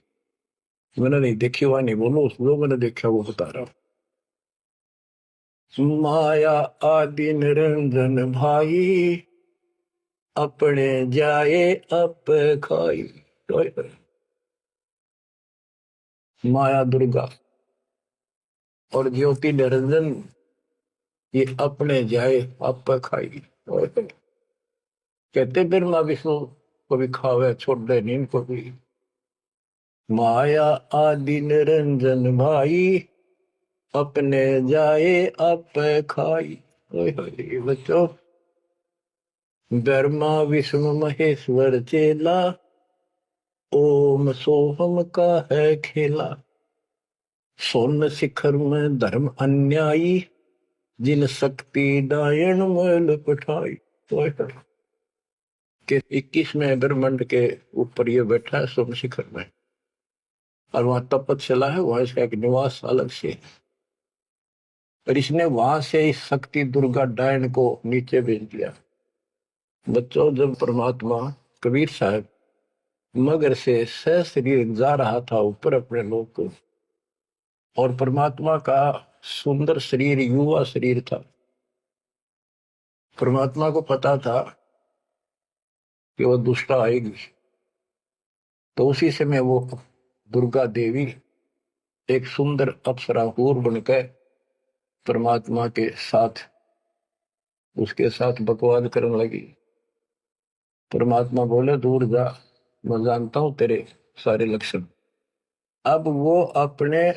मैंने नहीं देखी हुआ नहीं बोलो, जो मैंने देखा वो बता रहा हूं। माया आदि निरंजन भाई, अपने जाए अप खाई। माया दुर्गा और ज्योति निरंजन, ये अपने जाए अप खाई। कहते ब्रह्मा विष्णु को भी खावे, छोड़ दे नींद को भी। माया आदि निरंजन भाई, अपने जाए आप खाई। ओए होए बच्चों, ब्रह्मा विष्णु महेश्वर चेला, ओम सोहम का है खेला। सोन शिखर में धर्म अन्यायी, जिन शक्ति डायन मोल पठाई। ओए होए, कि 21वें ब्रह्मांड के ऊपर ये बैठा है सोम शिखर में, और वहां तपस्या है, वहां इसका एक निवास अलग से है। और इसने वहां से इस शक्ति दुर्गा डायन को नीचे भेज दिया। बच्चों, जब परमात्मा कबीर साहब मगर से सशरीर जा रहा था ऊपर अपने लोक को, और परमात्मा का सुंदर शरीर युवा शरीर था, परमात्मा को पता था कि वो दुष्टा आएगी, तो उसी समय वो दुर्गा देवी एक सुंदर अप्सरा हूर बनकर परमात्मा के साथ उसके साथ बकवाद करने लगी। परमात्मा बोले, दूर जा, मैं जानता हूं तेरे सारे लक्षण। अब वो अपने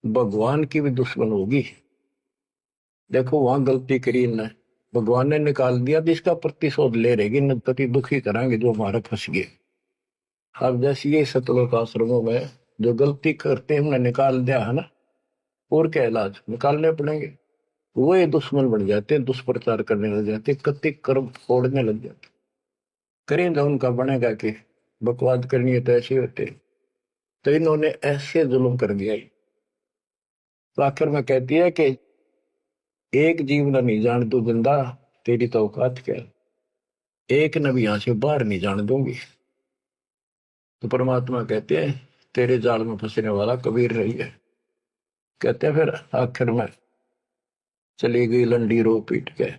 भगवान की भी दुश्मन होगी। देखो वहां गलती करी न, भगवान ने निकाल दिया, जिसका प्रतिशोध ले रहेगी, न पति दुखी कराएंगे जो हमारा फंस गए। अब जैसे ये सतलोक आश्रमों में जो गलती करते हैं, हमने निकाल दिया है ना, और क्या इलाज निकालने पड़ेंगे। वो ये दुश्मन बन जाते, दुष्प्रचार करने लग जाते, कति कर्म फोड़ने लग जाते। करें तो उनका बनेगा कि बकवाद करनी है तो ऐसे होते। तो इन्होंने ऐसे जुल्म कर दिया। तो आखिर में कहती है कि एक जीव न नहीं जान तू जिंदा, तेरी तो औकात क्या, एक न भी यहां से बाहर नहीं जाने दूंगी। तो परमात्मा कहते हैं, तेरे जाल में फंसने वाला कबीर रही है। कहते हैं फिर आखिर में चली गई लंडी रो पीट के।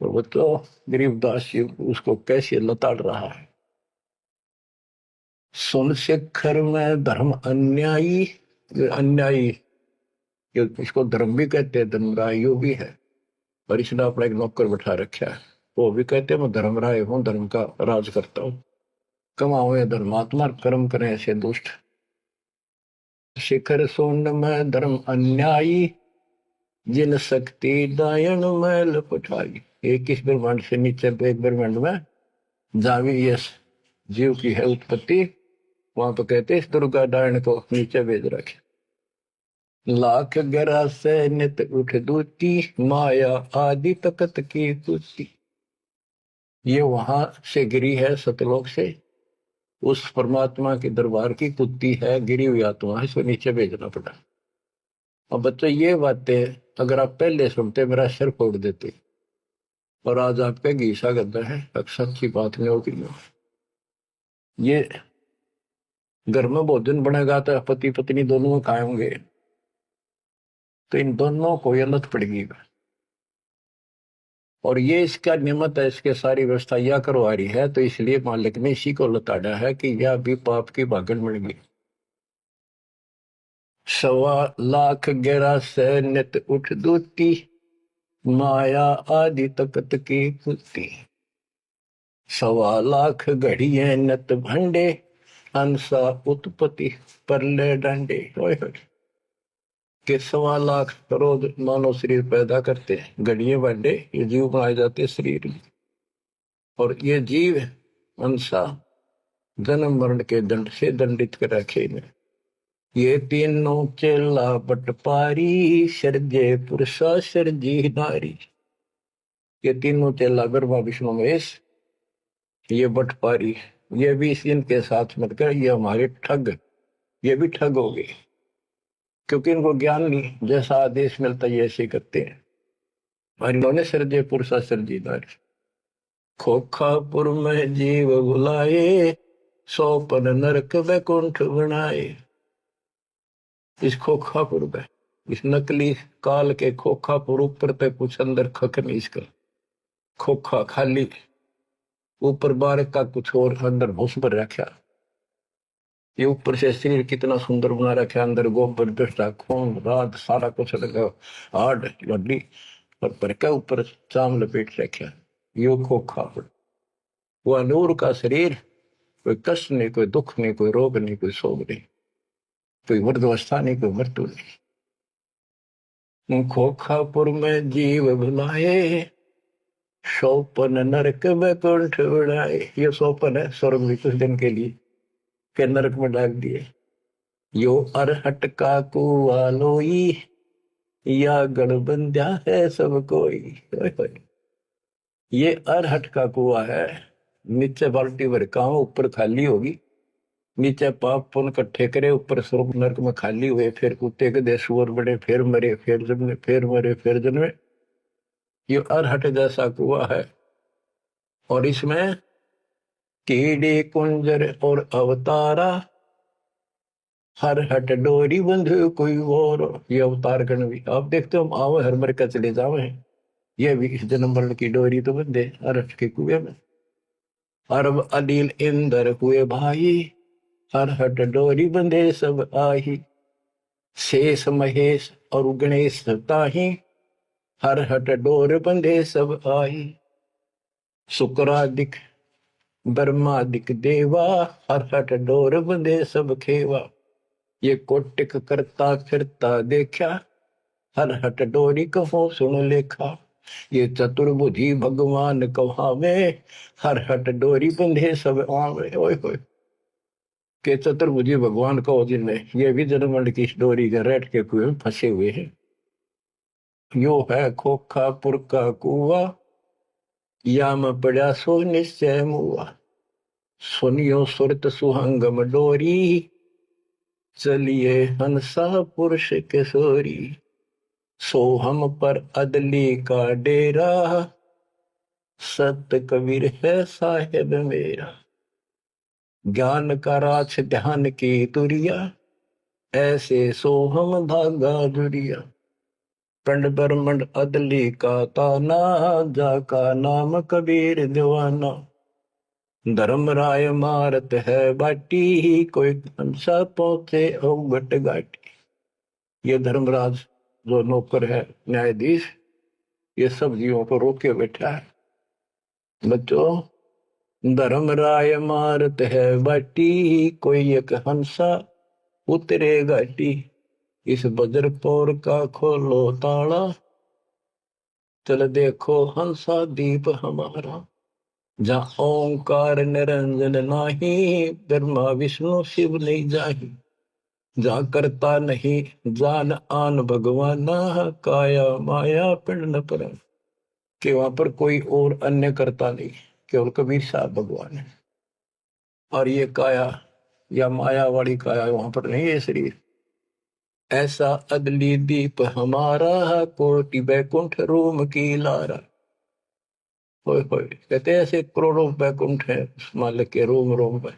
तो वो तो गरीबदास जी उसको कैसे लताड़ रहा है। सुन शिखर में धर्म अन्यायी, अन्यायी, इसको धर्म भी कहते हैं, धर्मरायो भी है। और इसने अपना एक नौकर बैठा रखा है, वो भी कहते हैं मैं धर्मराय हूं, धर्म का राज करता हूं। कमाओ या धर्मात्मा, कर्म करें ऐसे दुष्ट। शिखर सोन में धर्म अन्यायी, जिन शक्ति दायन मैल पठाई। एक इस ब्रह्मांड से नीचे एक ब्रह्मांड में जहां भी ये जीव की है उत्पत्ति, वहां पर कहते इस दुर्गा डायन को नीचे भेज रखे। लाख गरा से नित उठ दूती, माया आदि तकत की कुती। ये वहां से गिरी है सतलोक से, उस परमात्मा के दरबार की कुत्ती है, गिरी हुई आत्मा, इसको नीचे भेजना पड़ा। अब बच्चों ये बातें अगर आप पहले सुनते, मेरा सिर फोड़ देते। और आज आपके घीसा करता है, सच्ची बात नहीं होगी। ये घर में भोजन बनेगा तो पति पत्नी दोनों खाएंगे, तो इन दोनों को ये लत पड़ेगी। और ये इसका निमित्त है, इसके सारी व्यवस्था यह करवा रही है, तो इसलिए मालिक ने इसी को लताड़ा है कि यह भी पाप की भागन बन गई। 1.25 लाख गहरा से नित उठ दूती, माया आदि तकत की पुती। 1.25 लाख घड़िए नत भंडे, अंसा उत्पत्ति परले डंडे। के 1.25 लाख रोज मानव शरीर पैदा करते हैं, घड़िए भंडे ये जीव बनाए जाते शरीर में। और ये जीव अंसा जन्म मरण के दंड से दंडित कर रखे इन्हें। ये तीनों चेला बटपारी, सर्जे पुरुषा सर्जी नारी। ये तीनों चेला ब्रह्मा विष्णु महेश, ये बटपारी, ये भी इनके साथ मिलकर ये हमारे ठग, ये भी ठग हो गए, क्योंकि इनको ज्ञान नहीं, जैसा आदेश मिलता है ऐसे करते हैं। और इन्होंने सर्जे पुरुषा सर्जी नारी। खोखापुर में जीव बुलाए, 100 नरक वैकुंठ बनाए। इस खोखापुर में, इस नकली काल के खोखापुर ऊपर तक कुछ अंदर खक नहीं, इसका खोखा खाली, ऊपर बार का कुछ और अंदर भूस भर रखा। ये ऊपर से शरीर कितना सुंदर बना रखा, अंदर गोबर दस्ता खून रात सारा कुछ लगा, हाड हड्डी और पर के ऊपर चाम लपेट रखा। यो खोखापुर, वो नूर का शरीर, कोई कष्ट नहीं, कोई दुख नहीं, कोई रोग नहीं, कोई शोक नहीं, कोई वृद्धावस्था नहीं, कोई मृत्यु नहीं। खोखापुर में जीव भुलाए, सोपन नरक में कुंठ उड़ाए। ये सोपन है स्वर्ग में कुछ दिन के लिए, फिर नरक में डाल दिए। यो अरहट का कुआ लोई, या गढ़ बंध्या है सब कोई। ओए होए। ये अरहट का कुआ है, नीचे बाल्टी भर का ऊपर खाली होगी, नीचे पाप पुन इकट्ठे करे, ऊपर स्वर्ग नरक में खाली हुए, फिर कुत्ते के दे सुअर बड़े, फिर मरे, फिर जन्मे, फिर मरे, फिर जन्मे। ये अरहट जैसा कुआ है, और इसमें कीड़े कुंजर और अवतारा, हर हट डोरी बंधु कोई और। ये अवतार गण भी आप देखते हो, हम आओ हर मर का चले जावे, ये भी इस जन्म मरण की डोरी तो बंधे अरहट के कुएं में। अरब अनिल इंद्र हुए भाई, हर हट डोरी बंधे सब आही। शेष महेश और गणेश ताही, हर हट डोर बंधे सब आई। शुक्रादिक ब्रह्मादिक देवा, हर हट डोर बंधे सब खेवा। ये कोटिक करता फिरता देखा, हर हट डोरी कहो सुन लेखा। ये चतुर्भुजी भगवान कहावे, हर हट डोरी बंधे सब आवे। ओए होए। के चतुर्भुजी भगवान कहो जिनमें, ये भी जन्मंड की डोरी के रेट के कुएं में फंसे हुए हैं। यो है खोखापुर का कुआ, या में पड़ा सो निश्चय मुआ। सुनियो सुरत सुहंगम डोरी, चलिए हंसा पुरुष किशोरी। सो हम पर अदली का डेरा, सत कबीर है साहेब मेरा। ज्ञान का राछ ध्यान की तुरिया, ऐसे सो हम धागा जुरिया। पिंड ब्रह्मंड अदली का ताना, जाका नाम कबीर दीवाना। धर्म राय मारत है बाटी, कोई हंसा पहुंचे अवगट घाटी। ये धर्मराज जो नौकर है न्यायाधीश, ये सब जीवों को रोक के बैठा है। बच्चों, धर्म राय मारत है बाटी, कोई एक हंसा उतरे घाटी। इस बजरपुर का खोलो ताला, चल देखो हंसा दीप हमारा। जहाँ ओंकार निरंजन नाही, ब्रह्मा विष्णु शिव नहीं जाही। जहाँ करता नहीं जान आन भगवाना, काया माया पिंड न पर। कि वहां पर कोई और अन्य करता नहीं, केवल कबीर साहब भगवान है। और ये काया या माया वाली काया वहां पर नहीं है शरीर। ऐसा अदली दीप हमारा, कोटि बैकुंठ रोम की लारा। होय होय। कहते ऐसे करोड़ों बैकुंठ है उस मालिक के रोम रोम में,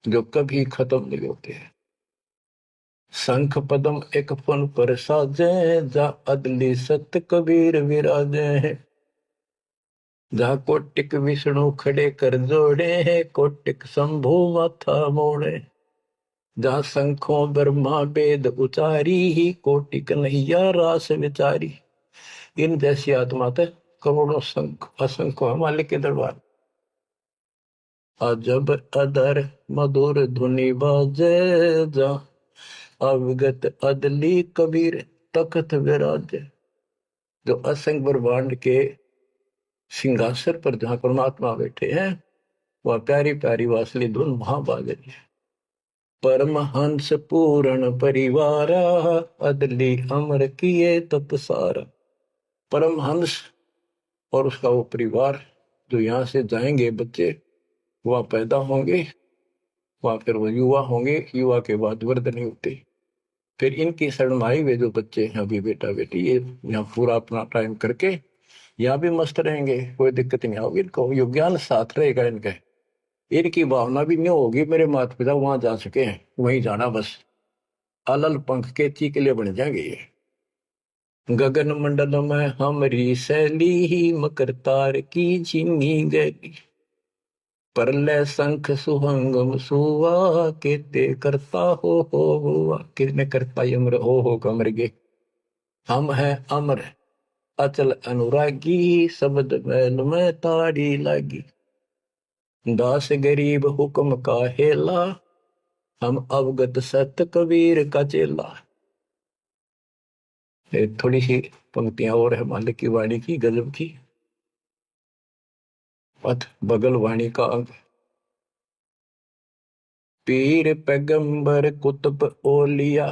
जो कभी खत्म नहीं होते हैं। शंख पदम एक फन पर साजे, जा अदली सत कबीर विराजे। जहाँ कोटिक विष्णु खड़े कर जोड़े, कोटिक शंभु माथा मोड़े। जहाँ शंखों ब्रह्मा वेद उचारी, कोटिक नैया रास विचारी। इन जैसी आत्मा तक करोड़ों शंख असंख्य मालिक के दरबार। अजब अदर मधुर धुनि बाजे, जा अवगत अदली कबीर तख्त विराजे। जो असंख्य ब्रह्मांड के सिंहासन पर जहां परमात्मा बैठे हैं, वह प्यारी प्यारी वासली धुन वहां बाज रही है। परमहंस पूर्ण परिवारा, अदली अमर किए तत्सारा। परमहंस और उसका वो परिवार जो यहाँ से जाएंगे बच्चे, वह पैदा होंगे, वह फिर वो युवा होंगे, युवा के बाद वृद्ध नहीं होते। फिर इनकी शरणमाई वे जो बच्चे हैं अभी बेटा बेटी, ये यहाँ पूरा अपना टाइम करके यहाँ भी मस्त रहेंगे, कोई दिक्कत नहीं होगी इनको। यो ज्ञान साथ रहेगा इनके, इनकी भावना भी नहीं होगी मेरे माता पिता वहां जा सके हैं, वहीं जाना बस। अलल पंख के चीकले बन जाएंगे ये। गगन मंडल में हमरी शैली, मकर तार की चीनी गैली। परलय शंख सुहंगम सुवा, केते करता हो हुआ। किसने करता अमर हो कमर गे। हम हैं अमर अचल अनुरागी, शब्द मैल में ताड़ी लागी। दास गरीब हुक्म का हेला, हम अवगत सत कबीर का चेला। थोड़ी सी पंक्तियां और है मालिक की वाणी की, गजब की। पथ बगल वाणी का अंग। पीर पैगंबर कुतुब ओलिया,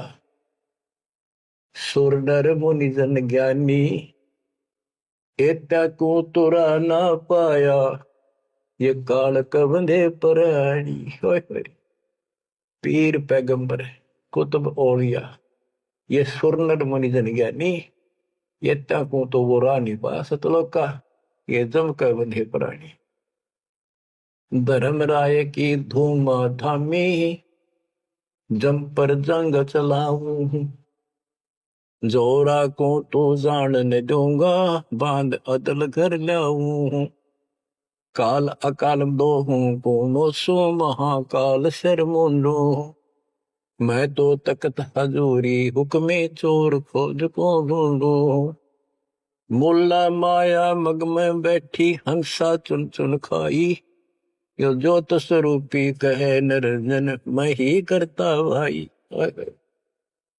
सुर नर मुनि जन ज्ञानी, एता को तुरा ना पाया, ये काल कबंधे प्राणी। पीर पैगंबर कुतुब ओलिया, ये सुर नर मुनि जन ज्ञानी, ये को तो वो रानी पा सतलोक का, ये जम का बंधे प्राणी। धर्मराय की धूम धामी, जम पर जंग चलाऊं, जोरा को तो जानने दूंगा, बांध अदल घर लाऊं। काल अकाल दोहूं को मोसो, महाकाल सिर मुंडो, मैं तो तकत हजूरी हुक्मे चोर खोज को ढूंढो। मुल्ला माया मग में बैठी, हंसा चुन चुन खाई, यो ज्योत स्वरूपी कहे निरंजन, मैं ही करता भाई।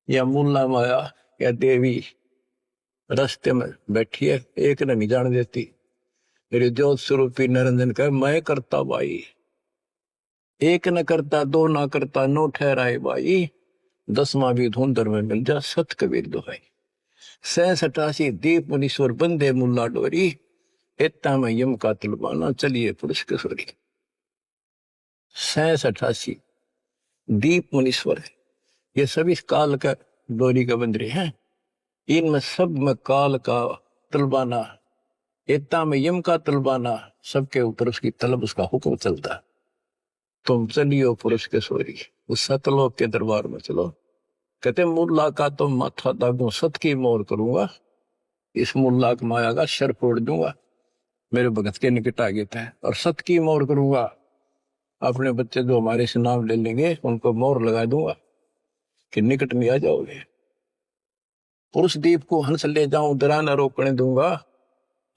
या मुल्ला माया या देवी रास्ते में बैठी है, एक ने नहीं जान देती। मेरे ज्योत स्वरूपी निरंजन कहे मैं करता भाई। एक न करता, दो ना करता, नो ठहराए भाई, 10वां भी धुंधर में मिल जा, सत कबीर दुहाई। 87 दीप मुनीश्वर बंदे मुल्ला डोरी, इतना में यम का तलबाना, चलिए पुरुष किशोरी। 87 दीप मुनीश्वर, ये सभी काल का डोरी का बंदरे हैं। इनमें सब में काल का तलबाना, इतना में यम का तलबाना, सबके ऊपर उसकी तलब, उसका हुक्म चलता। तुम चलियो पुरुष किशोरी, उस सतलोक के दरबार में चलो। कहते मुल्ला का तो माथा दागू, सत की मोर करूंगा, इस मुल्ला की माया का शर फोड़ दूंगा। मेरे भगत के निकट आ गए थे, और सत की मोर करूंगा। अपने बच्चे जो हमारे से नाम ले लेंगे, उनको मोर लगा दूंगा कि निकट में आ जाओगे। पुरुष दीप को हंस ले जाऊं, दरा न रोकने दूंगा,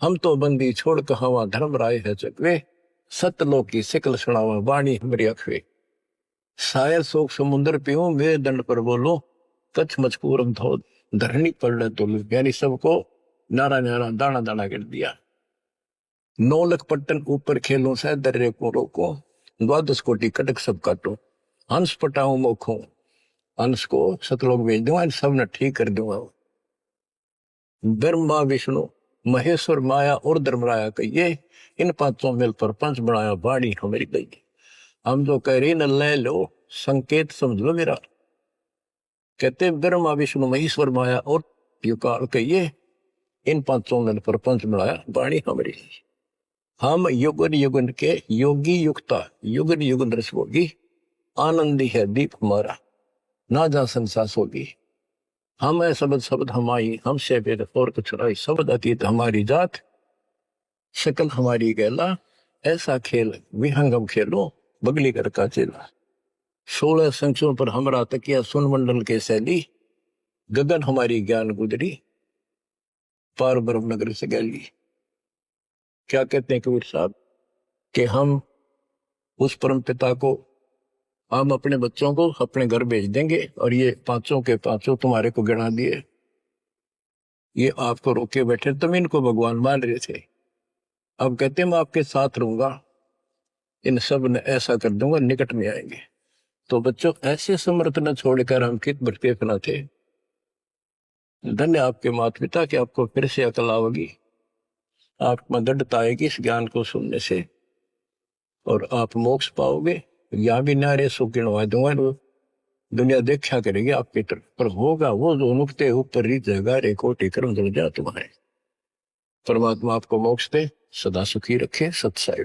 हम तो बंदी छोड़ कहावा, धर्म राय है चकवे, सतलोक की सिकल सुनावा, वाणी हमारी अखवे। शायर शोक समुद्र पीऊं, वे दंड पर बोलो, कच्छ मचपूरम धो धरनी पर तो, यानी सबको नारा नारा दाना दाना कर दिया। 9 लख पट्टन ऊपर खेलों से दर्रे को रोको, 12 कोटि कटक सब काटो, हंस पटाऊं मोखों, हंस को सतलोक भेज दूंगा, सब ने ठीक कर दूंगा। ब्रह्मा विष्णु महेश्वर माया और धर्मराया कहिए, इन पांचों मिल पर पंच बनाया, वाणी हमारी गई। हम जो कह रहे न ले लो, संकेत समझ लो मेरा। कहते ब्रह्मा विष्णु महेश्वर माया और युकाल कहिए, इन पांचों मिल पर पंच बनाया, वाणी हमारी। हम युगन युगन के योगी युक्ता, युगन युगन रस होगी, आनंदी है दीप हमारा, ना जा संसास होगी। हम है शब्द शब्द हमारी, हमसे वेद और कुछ नहीं, शब्द अतीत हमारी जात, शकल हमारी गैला, ऐसा खेल विहंगम खेलो, बगली कर का चेला। 16 संख्यों पर हमरा तकिया, सुन मंडल के शैली, गगन हमारी ज्ञान गुजरी, पार ब्रह्म नगर से गैली। क्या कहते हैं कबीर साहब कि हम उस परम पिता को, हम अपने बच्चों को अपने घर भेज देंगे, और ये पांचों के पांचों तुम्हारे को गिना दिए, ये आपको रोके बैठे, तुम इनको भगवान मान रहे थे। अब कहते हैं मैं आपके साथ रहूंगा, इन सब ने ऐसा कर दूंगा, निकट में आएंगे। तो बच्चों ऐसे समर्थ न छोड़कर हम कित भटके फना थे। धन्य आपके माता पिता कि आपको फिर से अकल आवेगी, आपमें दृढ़ता आएगी इस ज्ञान को सुनने से, और आप मोक्ष पाओगे। या भी नारे सुख गिनवा दूंगा, दुनिया देखा करेगी आपकी तरफ, पर होगा वो जो नुकते ऊपर री जगह रे कोटि कर्म जल जा तुम्हारे। परमात्मा आपको मोक्ष दे, सदा सुखी रखे। सत्साई।